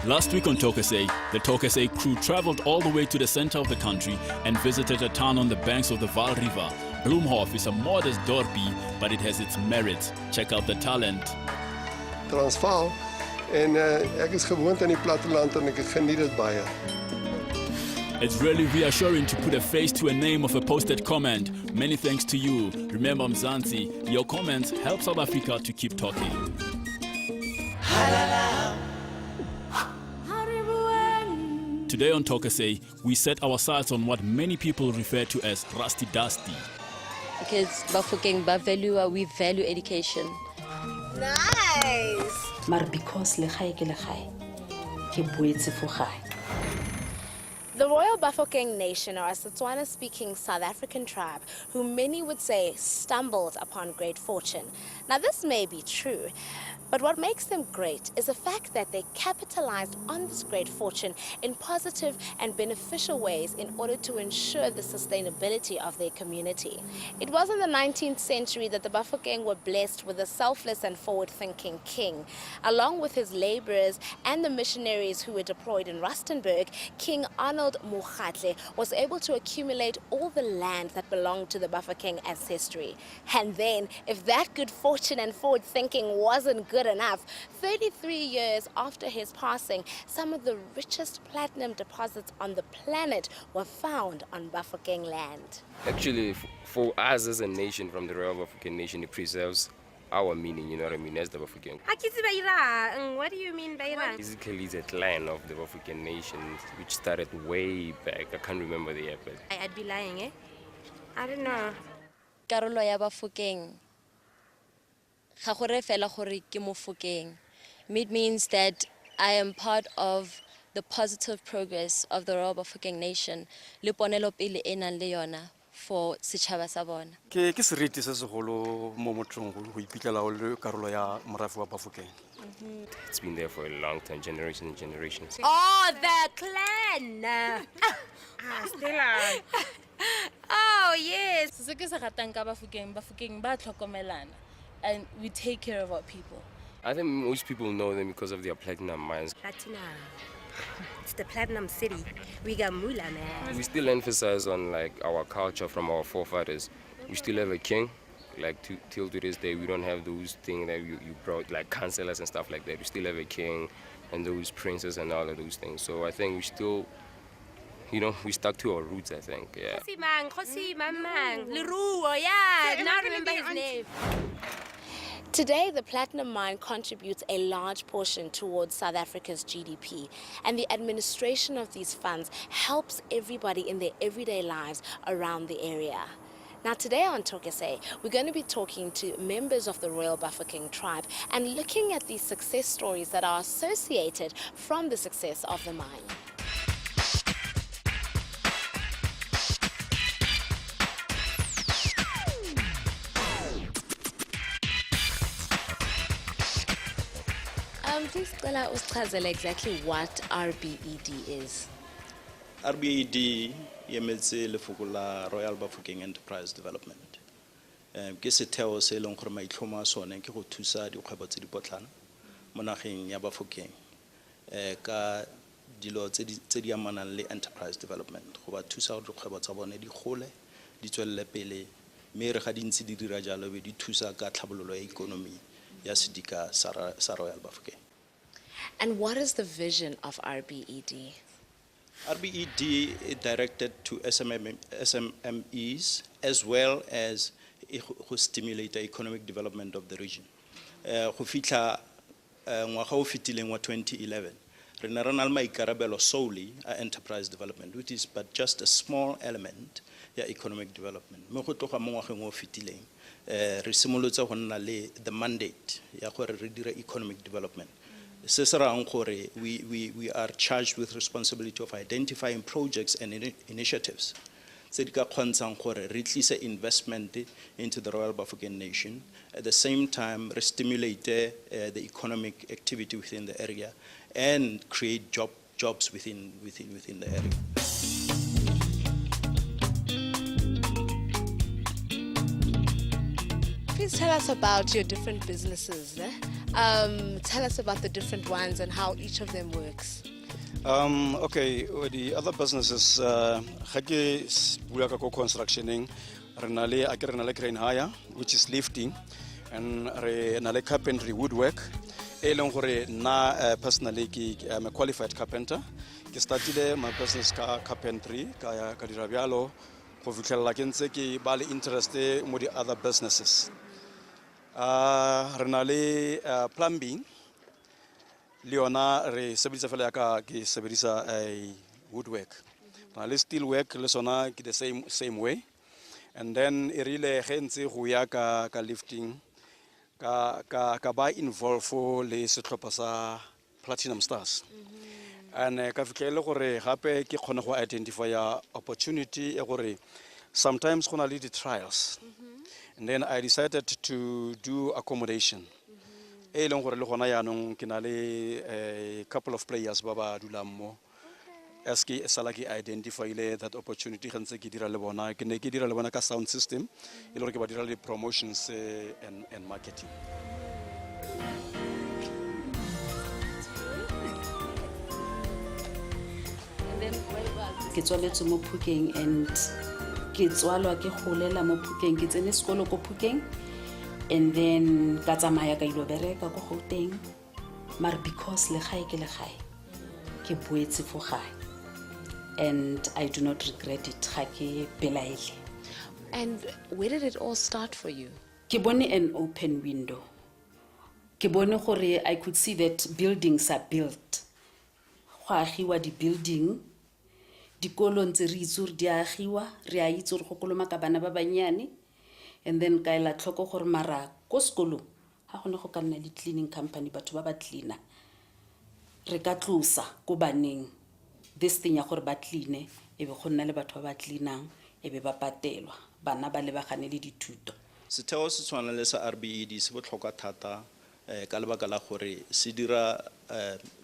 Last week on Talk SA, the Talk SA crew traveled all the way to the center of the country and visited a town on the banks of the Vaal River. Bloemhof is a modest dorpie, but it has its merits. Check out the talent. Transvaal en ek is gewoond aan die platteland en ek geniet dit baie. It's really reassuring to put a face to a name of a posted comment. Many thanks to you. Remember Mzansi, your comments help South Africa to keep talking. Today on Talk SA, we set our sights on what many people refer to as rusty dusty. Because Bafokeng, we value education. Nice! Maar because legae ke legae, ke boetse for gae. The Royal Bafokeng Nation are a Setswana-speaking South African tribe who many would say stumbled upon great fortune. Now this may be true, but what makes them great is the fact that they capitalized on this great fortune in positive and beneficial ways in order to ensure the sustainability of their community. It was in the 19th century that the Bafokeng were blessed with a selfless and forward-thinking king. Along with his laborers and the missionaries who were deployed in Rustenburg, King Arnold Mokgatle was able to accumulate all the land that belonged to the Bafokeng ancestry. And then, if that good fortune and forward-thinking wasn't good enough, 33 years after his passing, some of the richest platinum deposits on the planet were found on Bafokeng land. Actually, for us as a nation, from the Royal Bafokeng Nation, it preserves our meaning, you know what I mean, as the Bafokeng. What do you mean by that? Basically, it's a clan of the Bafokeng Nation, which started way back. I can't remember the year, but I'd be lying, eh? I don't know. Karolo ya Bafokeng. Ga gore fela gore ke Mofokeng. It means that I am part of the positive progress of the Royal Bafokeng Nation. Le ponelo pele e nang le yona for setšhaba sa bona. Ke seriti se segolo mo mothong go ipitlela o le karolo ya morafe wa Bafokeng. it's been there for a long time, generations and generations. Oh, the clan! Stella. Oh, yes. Se ke se ratang ka Bafokeng ba tlhokomelana, and we take care of our people. I think most people know them because of their platinum mines. Platinum. It's the platinum city. We got mula, man. We still emphasize on like our culture from our forefathers. We still have a king. Like till to this day, we don't have those things that you brought, like councillors and stuff like that. We still have a king and those princes and all of those things. So I think we still, you know, we stuck to our roots, I think, yeah. Khosi Mang, Leruo, yeah. Now remember his name. Today, the platinum mine contributes a large portion towards South Africa's GDP, and the administration of these funds helps everybody in their everyday lives around the area. Now today on Talk SA, we're going to be talking to members of the Royal Bafokeng tribe and looking at the success stories that are associated from the success of the mine. Please tell us exactly what RBED is. RBED emetse lefoko la Royal Bafokeng Enterprise Development. Ke setheo se leng gore maitlhomo a sone ke go thusa dikgwebo tse di potlana mo nageng ya Bafokeng ka dilo tse di amanang le enterprise development go ba thusa gore dikgwebo tsa bone di gole di tswelele pele mme re ga dintsi di dira jalo be di thusa ka tlhabololo ya ikonomi ya sedika sa Royal Bafokeng. And what is the vision of RBED? RBED is directed to SMMEs as well as to stimulate the economic development of the region. Go fitla ngwaga o fitileng wa 2011 re ne re na le maikarabelo solely a enterprise development, which is but just a small element ya economic development. Me go tloga mo ngwageng o fitileng re simolotse go nna le the mandate ya gore re dire economic development. We are charged with responsibility of identifying projects and initiatives. Investment into the Royal Bafokeng Nation. At the same time, stimulate the economic activity within the area and create jobs within the area. Please tell us about your different businesses. Tell us about the different ones and how each of them works. Okay, the other businesses, ga ke bula ka ko constructioning, re na le crane hire, which is lifting, and re na le carpentry woodwork. E leng gore na personally I'm a qualified carpenter. Ke startile my business ka carpentry ka dira bjalo go fitlhella ke ntse ke ba le interest mo di other businesses. Re na le plumbing. Leona re sebedisa fela ka ke sebedisa woodwork. Na le steel work le sona ke the same way. And then e rile ge ntse go ya ka lifting ka ba involve le setlhopha sa Platinum Stars. And ka fitlhele gore gape ke kgone go identify opportunity e gore sometimes go na le di trials. And then I decided to do accommodation. E leng gore le gona yaanong ke na le a couple of players ba ba dulang mo. As ke sala ke identify that opportunity ge ntse ke dira le bona, ke ne ke dira le bona ka sound system e le gore ke ba dira le promotions and marketing. Ke tswaletswe mo Bafokeng and ke tswalwa ke golela mo Bafokeng, ke tsene sekolo ko Bafokeng and then ka tsamaya ka ilo bereka ko Gauteng, mar because le gae ke boetse fo gae, and I do not regret it. Ga ke belaele. And where did it all start for you? Ke bone an open window. Ke bone gore I could see that buildings are built. Go agiwa di building, dikolo ntse re itse gore di agiwa, re a itse gore go kolomaka bana ba banyane, and then ka ela tlhoko gore mara ko sekolo ga gone go ka nna le cleaning company, batho ba ba cleaner. Re ka tlosa ko baneng this thing ya gore ba cleane, e be go nna le batho ba ba cleanang, e be ba patelwa, bana ba lebagane le dithuto. Setheo se tshwana le sa RBED se botlhokwa thata ka lebaka la gore se dira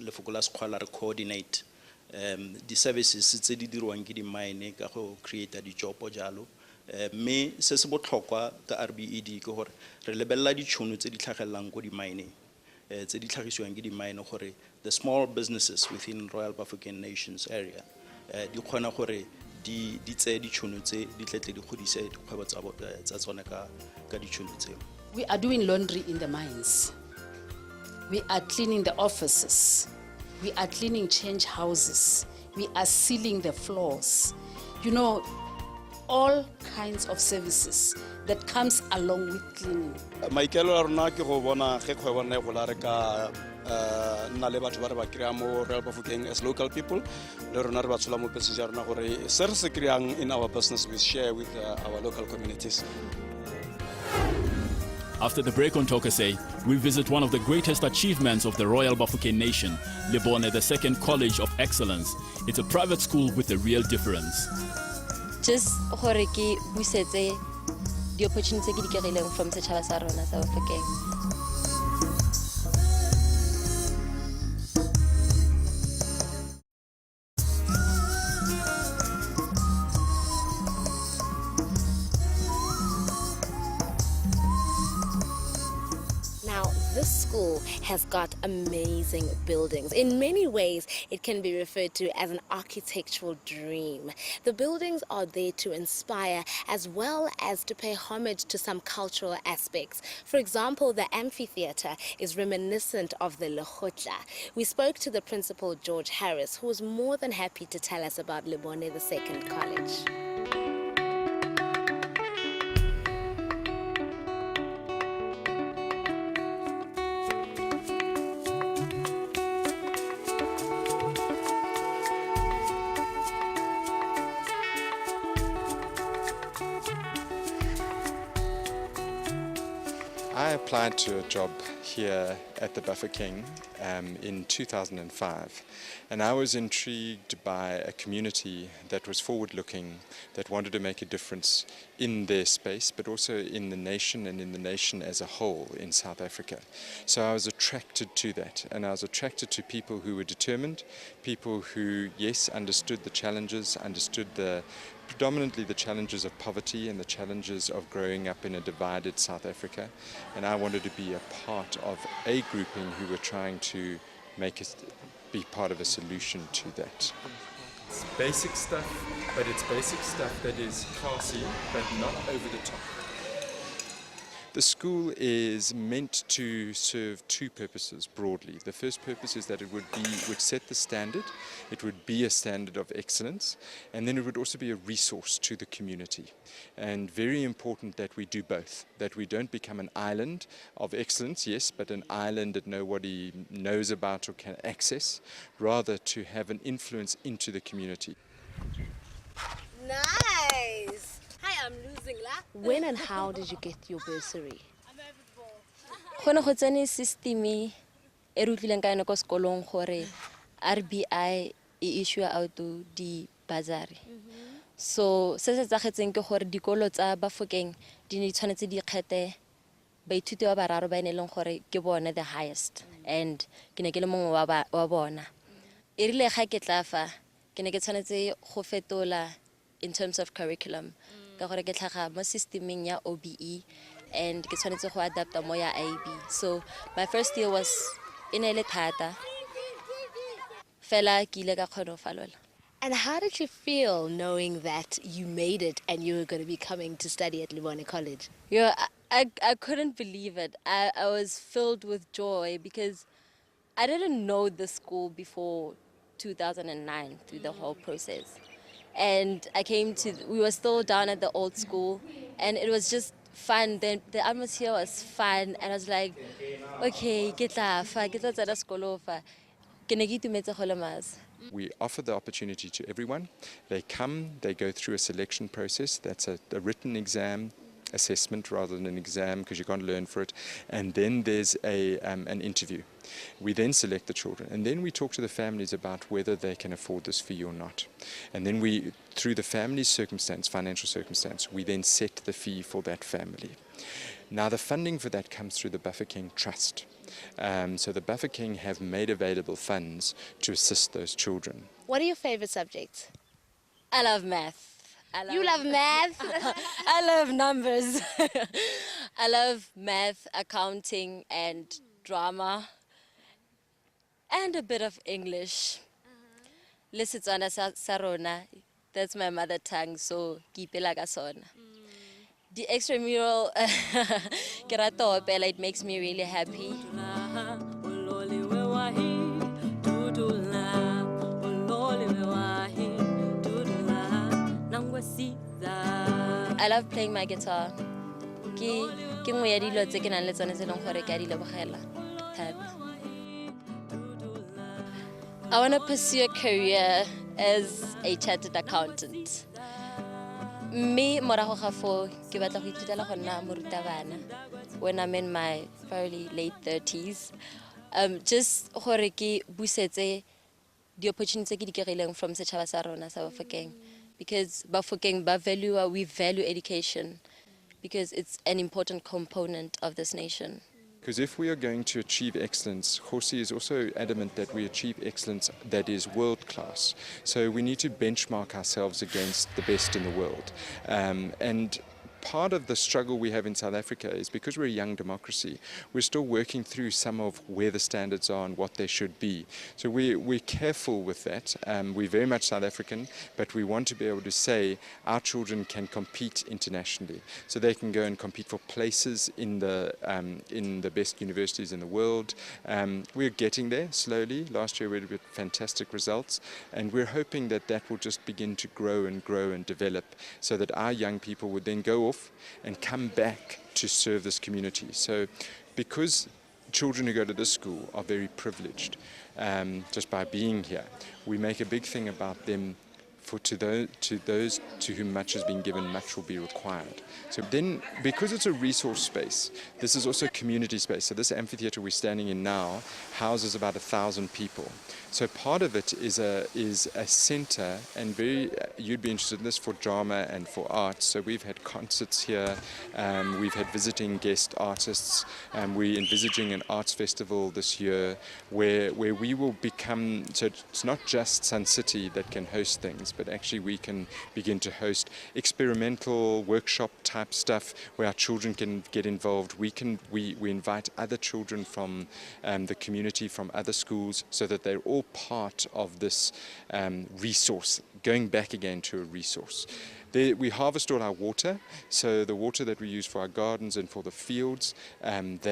lefoko la sekgwa la re coordinate di services tse di dirwang ke di mine ka go create di job jalo. Me se se botlhokwa ka RBED ke gore re lebella ditšhono tse di tlhagelelang ko di mine tse di tlhagisiwang ke di mine gore the small businesses within Royal Bafokeng Nations area di kgona gore di tse ditšhono tse di tletle di godise dikgwebo tsa tsone ka ditšhono tseo. We are doing laundry in the mines. We are cleaning the offices. We are cleaning change houses. We are sealing the floors. You know, all kinds of services that comes along with cleaning. Maikelo a rona ke go bona ge kgwebo nna e gola re ka nna le batho ba re ba kry-a mo Royal Bafokeng as local people, le rona re ba tshola mo passage ya rona gore se re se kry-ang in our business we share with our local communities. After the break on Talk SA, we visit one of the greatest achievements of the Royal Bafokeng Nation, Lebone the Second College of Excellence. It's a private school with a real difference. Just gore ke busetse the opportunity ke di kry-ileng from setšhaba sa rona sa Bafokeng. This school has got amazing buildings. In many ways, it can be referred to as an architectural dream. The buildings are there to inspire as well as to pay homage to some cultural aspects. For example, the amphitheater is reminiscent of the Lekgotla. We spoke to the principal, George Harris, who was more than happy to tell us about Lebone the Second College. I applied to a job here at the Bafokeng in 2005, and I was intrigued by a community that was forward-looking, that wanted to make a difference in their space, but also in the nation and in the nation as a whole in South Africa. So I was attracted to that, and I was attracted to people who were determined, people who, yes, understood the challenges, understood the predominantly the challenges of poverty and the challenges of growing up in a divided South Africa. And I wanted to be a part of a grouping who were trying to be part of a solution to that. It's basic stuff, but it's basic stuff that is classy, but not over the top. The school is meant to serve two purposes broadly. The first purpose is that it would set the standard, it would be a standard of excellence, and then it would also be a resource to the community. And very important that we do both, that we don't become an island of excellence, yes, but an island that nobody knows about or can access, rather to have an influence into the community. Nice! Hi, I'm losing la. When and how did you get your bursary? Go ne go tsene system e re utlwileng ka yone ko sekolong gore RBI e issue out di bursary. So se se tsagetseng ke gore dikolo tsa Bafokeng di ne tshwanetse di kgete baithuti ba bararo ba ene leng gore ke bone the highest, and ke ne ke le mongwe wa bona. E rile ga ke tla fa ke ne ke tshwanetse go fetola in terms of curriculum ka gore ke tlhaga mo systeming ya OBE and ke tshwanetse go adapta mo ya IB. So my first year was inele thata fela ke ile ka kgona go falola. And how did you feel knowing that you made it and you were going to be coming to study at Libone College? Yeah, I couldn't believe it. I was filled with joy because I didn't know the school before 2009 through the whole process. And we were still down at the old school, and it was just fun. The atmosphere was fun, and I was like, okay, ke tla tsena sekolo fa. Ke ne ke itumetse go le mas. We offer the opportunity to everyone. They come, they go through a selection process. That's a written exam, assessment rather than an exam, because you can't learn for it. And then there's an interview. We then select the children, and then we talk to the families about whether they can afford this fee or not. And then we, through the family's circumstance, financial circumstance, we then set the fee for that family. Now the funding for that comes through the Bafokeng Trust. So the Bafokeng have made available funds to assist those children. What are your favorite subjects? I love math. You love math? I love numbers. I love math, accounting, and drama, and a bit of English. Le Setswana sa rona, that's my mother tongue, so ke ipela ka sona. The extramural, ke rata ho opela, it makes me really happy. I love playing my guitar. Ke nngwe ya dilo tse ke nang le tsone tse leng gore ke a di lebogela thata. I want to pursue a career as a chartered accountant. Me morago ga foo ke batla go ithutela go nna morutabana when I'm in my fairly late 30s. Just gore ke busetse the opportunities ke di kry-ileng from setšhaba sa rona sa Bafokeng, because Bafokeng we value education because it's an important component of this nation. Because if we are going to achieve excellence, Khosi is also adamant that we achieve excellence that is world-class. So we need to benchmark ourselves against the best in the world. And part of the struggle we have in South Africa is because we're a young democracy, we're still working through some of where the standards are and what they should be. So we're careful with that. We're very much South African, but we want to be able to say our children can compete internationally. So they can go and compete for places in the best universities in the world. We're getting there slowly. Last year we had fantastic results, and we're hoping that that will just begin to grow and develop, so that our young people would then go off and come back to serve this community. So because children who go to this school are very privileged just by being here, we make a big thing about them. To those to whom much has been given, much will be required. So then, because it's a resource space, this is also a community space. So this amphitheater we're standing in now houses about 1,000 people. So part of it is a center, and you'd be interested in this, for drama and for arts. So we've had concerts here, we've had visiting guest artists, we're envisaging an arts festival this year where we will become, so it's not just Sun City that can host things, but actually we can begin to host experimental workshop type stuff where our children can get involved. We invite other children from the community, from other schools, so that they're all part of this resource, going back again to a resource. We harvest all our water, so the water that we use for our gardens and for the fields, it's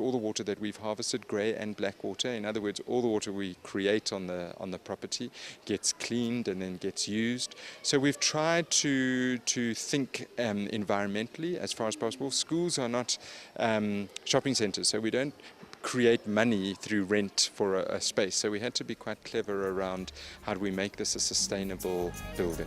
all the water that we've harvested, grey and black water. In other words, all the water we create on the property gets cleaned and then gets used. So we've tried to think environmentally as far as possible. Schools are not shopping centres, so we don't create money through rent for a space. So we had to be quite clever around how do we make this a sustainable building.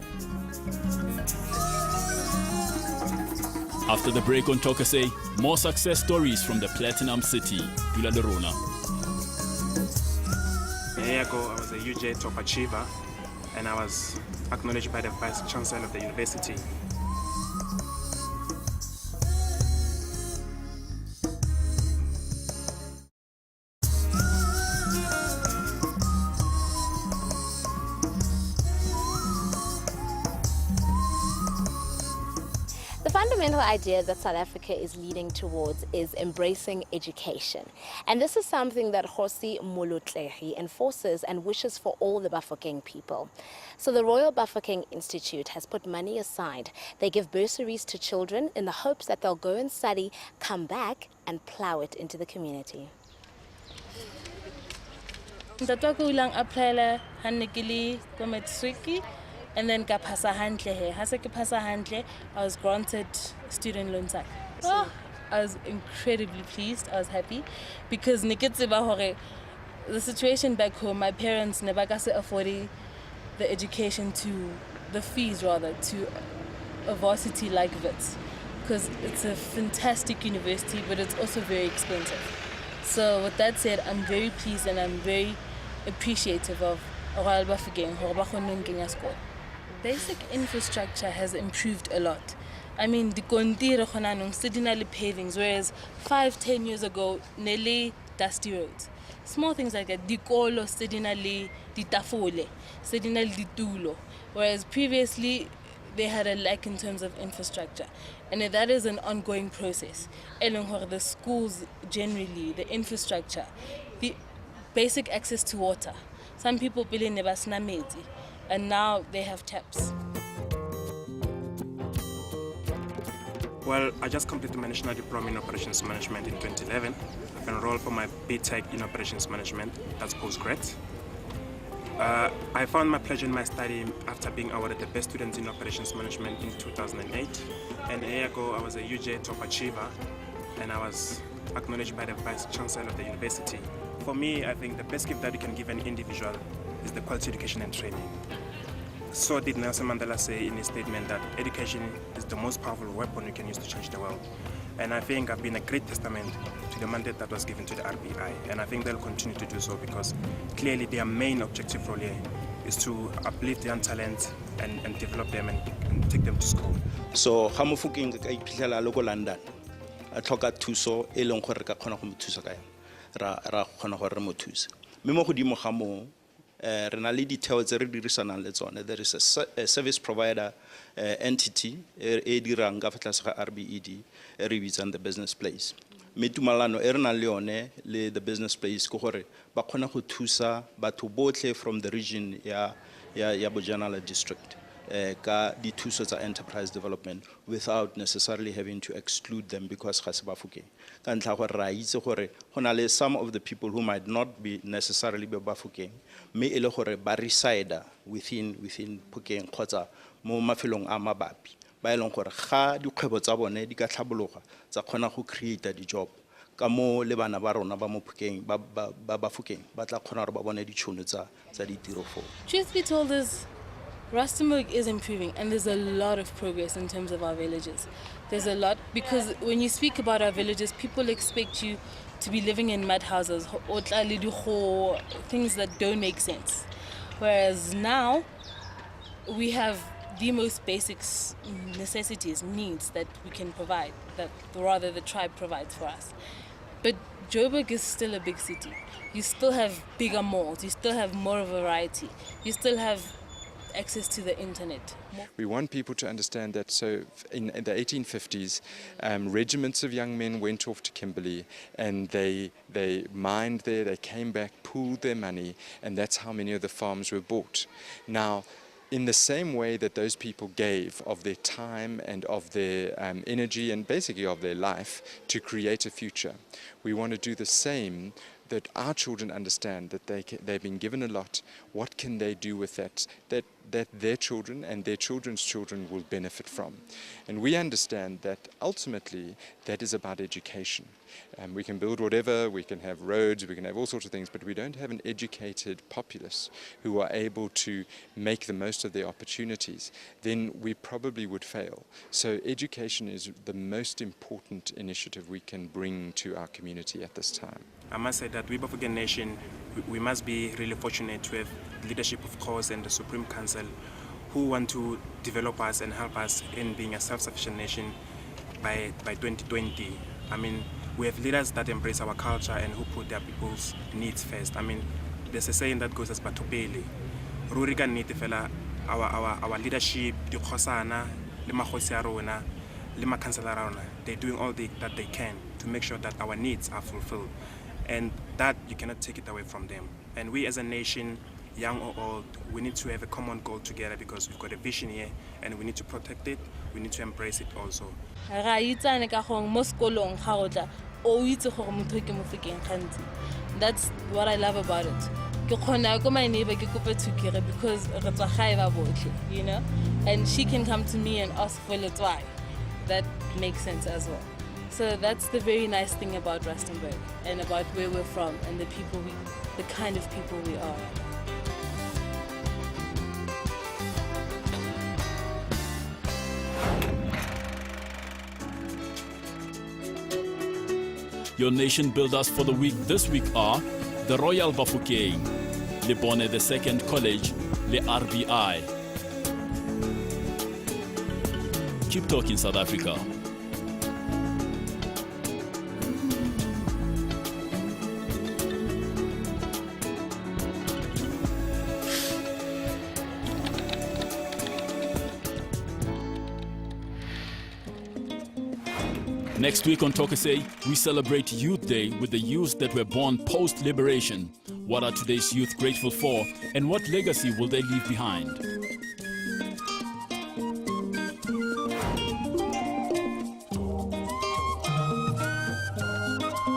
After the break on Tokase, more success stories from the Platinum City. Dula Lerona. A year ago, I was a UJ top achiever, and I was acknowledged by the Vice Chancellor of the university. The fundamental idea that South Africa is leading towards is embracing education. And this is something that Kgosi Molotlehi enforces and wishes for all the Bafokeng people. So the Royal Bafokeng Institute has put money aside. They give bursaries to children in the hopes that they'll go and study, come back and plow it into the community. And then ka phasa hantle he ha se ke phasa hantle I was granted student loan tsa. Oh, I was incredibly pleased. I was happy because ne ke tseba hore the situation back home, my parents never ka se afford the education to the fees rather to a varsity like Wits, because it's a fantastic university but it's also very expensive. So with that said, I'm very pleased and I'm very appreciative of Royal Bafokeng hore ba kgonne nkenya sekolo. Basic infrastructure has improved a lot. I mean, the kontiri khona nong se dina le pavings, whereas 5-10 years ago, nearly dusty roads. Small things like that. Dikolo se dina le ditafole, se dina le ditulo, whereas previously they had a lack in terms of infrastructure, and that is an ongoing process. The schools generally, the infrastructure, the basic access to water. Some people believe never snamedi. And now they have taps. Well, I just completed my National Diploma in Operations Management in 2011. I've enrolled for my BTech in Operations Management, that's postgrad. I found my pleasure in my study after being awarded the Best Student in Operations Management in 2008. And a year ago, I was a UJ top achiever, and I was acknowledged by the Vice Chancellor of the university. For me, I think the best gift that you can give an individual is the quality education and training. So did Nelson Mandela say in his statement that education is the most powerful weapon you can use to change the world. And I think I've been a great testament to the mandate that was given to the RBI. And I think they'll continue to do so because clearly their main objective role here is to uplift young talent and develop them and take them to school. So Bafokeng ka iphitlhela le go London a tlhoka thuso e leng gore re ka kgona go mo thusa ka yona ra kgona gore re mo thuse mme mo godimo ga mo re na le ditheo tse re dirisanang le tsone. There is a service provider entity e dirang ka fa tlase ga RBED e re bitsang the business place. Mme tumalano e re nang le yone le the business place ke gore ba kgona go thusa batho botlhe from the region ya Bojanala district ka dithuso tsa enterprise development without necessarily having to exclude them because ga se Bafokeng. Ka ntlha gore ra itse gore go na le some of the people who might not be necessarily be Bafokeng mme e le gore ba reside within Bafokeng kgotsa mo mafelong a mabapi ba eleng gore ga dikgwebo tsa bone di ka tlhabologa tsa kgona go create di job ka mo le bana ba rona ba mo Bafokeng ba Bafokeng ba tla kgona gore ba bone ditšhono tsa ditiro fo. Truth be told, Rustenburg is improving and there's a lot of progress in terms of our villages. There's a lot, because when you speak about our villages, people expect you to be living in mud houses, things that don't make sense. Whereas now, we have the most basic necessities, needs that we can provide, that rather the tribe provides for us. But Joburg is still a big city. You still have bigger malls, you still have more variety, you still have access to the internet. We want people to understand that, so in the 1850s, regiments of young men went off to Kimberley and they mined there, they came back, pooled their money, and that's how many of the farms were bought. Now, in the same way that those people gave of their time and of their energy and basically of their life to create a future, we want to do the same, that our children understand that they've been given a lot. What can they do with that their children and their children's children will benefit from? And we understand that ultimately that is about education. We can build whatever, we can have roads, we can have all sorts of things, but we don't have an educated populace who are able to make the most of their opportunities, then we probably would fail. So education is the most important initiative we can bring to our community at this time. I must say that we Bafokeng Nation, we must be really fortunate to have leadership, of course, and the Supreme Council who want to develop us and help us in being a self-sufficient nation by 2020. I mean, we have leaders that embrace our culture and who put their people's needs first. I mean, there's a saying that goes as batopele. Ruri ka nnete fela our leadership, di khosana, le makhosi a rona, le makhansela a rona, they're doing all that they can to make sure that our needs are fulfilled. And that you cannot take it away from them. And we as a nation, young or old, we need to have a common goal together because we've got a vision here and we need to protect it, we need to embrace it also. That's what I love about it. Because you know, and she can come to me and ask for Letswai. That makes sense as well. So that's the very nice thing about Rustenburg and about where we're from and the kind of people we are. Your nation builders for the week this week are the Royal Bafokeng, Le Bonne the Second College, Le RBI. Keep talking, South Africa. Next week on Talk SA, we celebrate Youth Day with the youths that were born post-liberation. What are today's youth grateful for, and what legacy will they leave behind?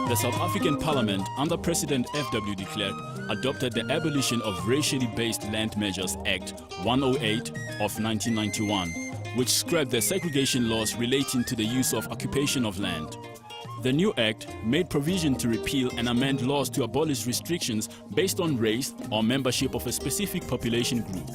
The South African Parliament, under President F.W. de Klerk, adopted the Abolition of Racially Based Land Measures Act 108 of 1991. Which scrapped the segregation laws relating to the use of occupation of land. The new act made provision to repeal and amend laws to abolish restrictions based on race or membership of a specific population group.